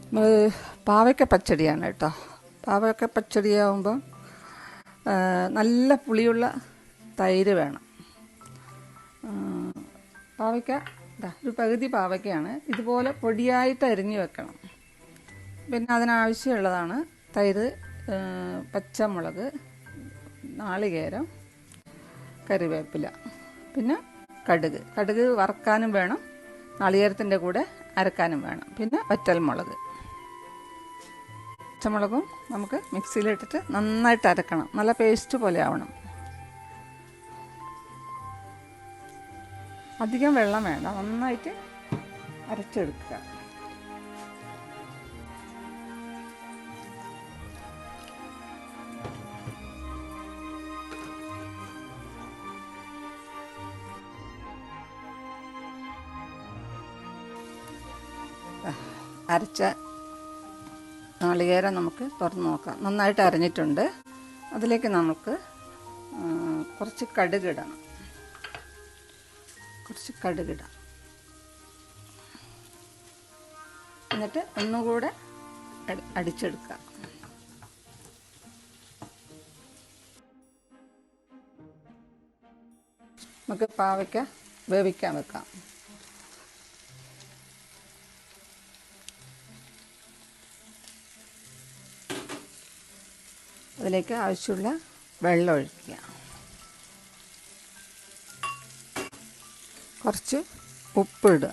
നമ്മൾ പാവയ്ക്ക പച്ചടിയാണ് കേട്ടോ. പാവയ്ക്ക പച്ചടിയാവുമ്പം നല്ല പുളിയുള്ള തൈര് വേണം. പാവയ്ക്ക ഒരു പകുതി പാവയ്ക്കയാണ്, ഇതുപോലെ പൊടിയായിട്ട് അരിഞ്ഞു വെക്കണം. പിന്നെ അതിനാവശ്യമുള്ളതാണ് തൈര്, പച്ചമുളക്, നാളികേരം, കറിവേപ്പില, പിന്നെ കടുക് വറക്കാനും വേണം, നാളികേരത്തിൻ്റെ കൂടെ അരക്കാനും വേണം, പിന്നെ വറ്റൽമുളക്. പച്ചമുളകും നമുക്ക് മിക്സിയിലിട്ടിട്ട് നന്നായിട്ട് അരക്കണം, നല്ല പേസ്റ്റ് പോലെ ആവണം. അധികം വെള്ളം വേണ്ട, നന്നായിട്ട് അരച്ചെടുക്കുക. അരച്ച നാളികേരം നമുക്ക് തുറന്ന് നോക്കാം. നന്നായിട്ട് അരഞ്ഞിട്ടുണ്ട്. അതിലേക്ക് നമുക്ക് കുറച്ച് കടുകിടാം. എന്നിട്ട് ഒന്നുകൂടെ അടിച്ചെടുക്കാം. നമുക്ക് പാവയ്ക്ക വേവിക്കാൻ വെക്കാം. അതിലേക്ക് ആവശ്യമുള്ള വെള്ളം ഒഴിക്കുക. കുറച്ച് ഉപ്പിടുക.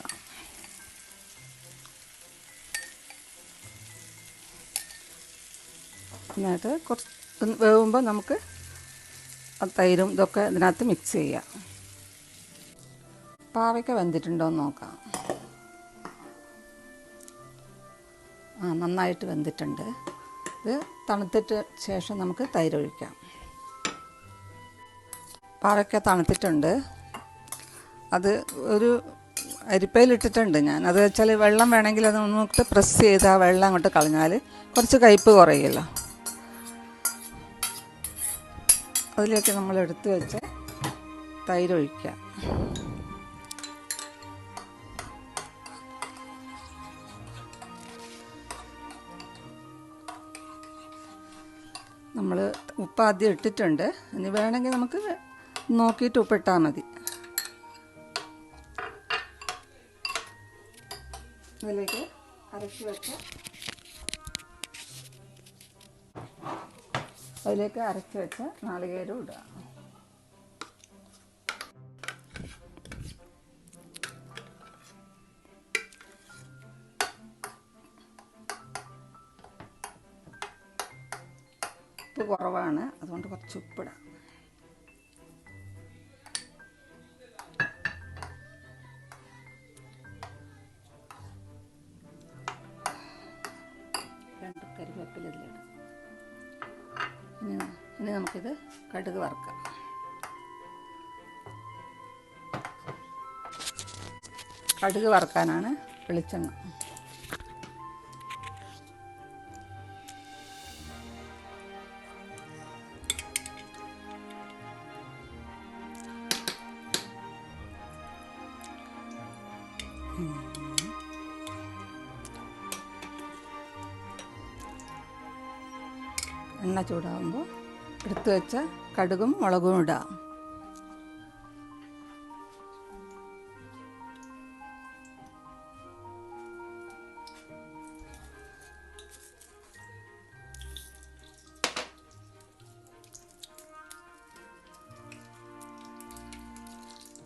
എന്നിട്ട് കുറച്ച് വേവുമ്പോൾ നമുക്ക് തൈരും ഇതൊക്കെ ഇതിനകത്ത് മിക്സ് ചെയ്യാം. പാവയ്ക്ക വെന്തിട്ടുണ്ടോ എന്ന് നോക്കാം. നന്നായിട്ട് വെന്തിട്ടുണ്ട്. ഇത് തണുത്തിട്ട് ശേഷം നമുക്ക് തൈര് ഒഴിക്കാം. പാവയ്ക്ക തണുത്തിട്ടുണ്ട്. അത് ഒരു അരിപ്പയിലിട്ടിട്ടുണ്ട് ഞാൻ. അത് വെച്ചാൽ വെള്ളം വേണമെങ്കിൽ അത് നമുക്ക് പ്രസ് ചെയ്ത് ആ വെള്ളം അങ്ങോട്ട് കളഞ്ഞാൽ കുറച്ച് കയ്പ്പ് കുറയുമല്ലോ. അതിലേക്ക് നമ്മൾ എടുത്ത് വെച്ച് തൈര് ഒഴിക്കുക. നമ്മൾ ഉപ്പ് ആദ്യം ഇട്ടിട്ടുണ്ട്. ഇനി വേണമെങ്കിൽ നമുക്ക് നോക്കിയിട്ട് ഉപ്പിട്ടാൽ മതി. അതിലേക്ക് അരച്ച് വെച്ച നാളികേരം ഇടുക. ഉപ്പ് കുറവാണ്, അതുകൊണ്ട് കുറച്ച് ഉപ്പിടാം. രണ്ട് കറിവേപ്പില ഇതിലിടാം. ഇനി നമുക്കിത് കടുക് വറുക്കാം. കടുക് വറുക്കാനാണ് വെളിച്ചെണ്ണ. എണ്ണ ചൂടാകുമ്പോൾ എടുത്തു വെച്ച കടുകും മുളകും ഇടാം.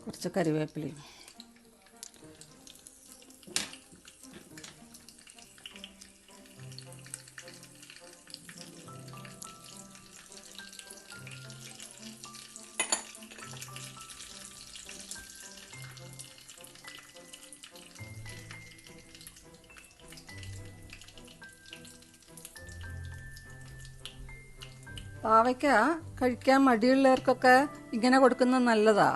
കുറച്ച് കറിവേപ്പിലയും. പാവയ്ക്ക കഴിക്കാൻ മടിയുള്ളവർക്കൊക്കെ ഇങ്ങനെ കൊടുക്കുന്നത് നല്ലതാ.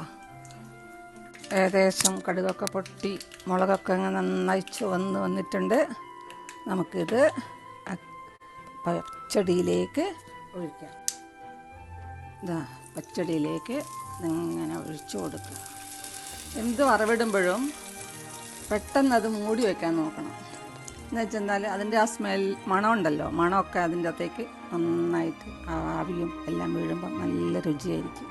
ഏകദേശം കടുകൊക്കെ പൊട്ടി മുളകൊക്കെ അങ്ങനെ നന്നായി ചുവന്ന് വന്നിട്ടുണ്ട്. നമുക്കിത് പച്ചടിയിലേക്ക് ഒഴിക്കാം. പച്ചടിയിലേക്ക് ഇങ്ങനെ ഒഴിച്ചു കൊടുക്കുക. എന്ത് വറവിടുമ്പോഴും പെട്ടെന്ന് അത് മൂടി വയ്ക്കാൻ നോക്കണം. എന്നുവെച്ചെന്നാൽ അതിൻ്റെ ആ മണമുണ്ടല്ലോ, മണമൊക്കെ അതിൻ്റെ അകത്തേക്ക് നന്നായിട്ട് ആവിയും എല്ലാം വീഴുമ്പോൾ നല്ല രുചിയായിരിക്കും.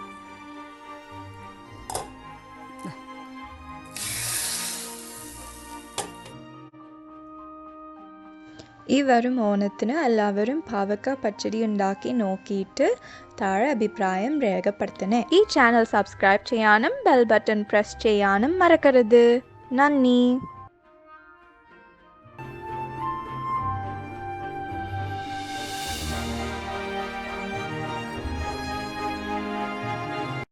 ഈ വരും ഓണത്തിന് എല്ലാവരും പാവക്ക പച്ചടി ഉണ്ടാക്കി നോക്കിയിട്ട് താഴെ അഭിപ്രായം രേഖപ്പെടുത്തണേ. ഈ ചാനൽ സബ്സ്ക്രൈബ് ചെയ്യാനും ബെൽ ബട്ടൺ പ്രസ് ചെയ്യാനും മറക്കരുത്. നന്ദി.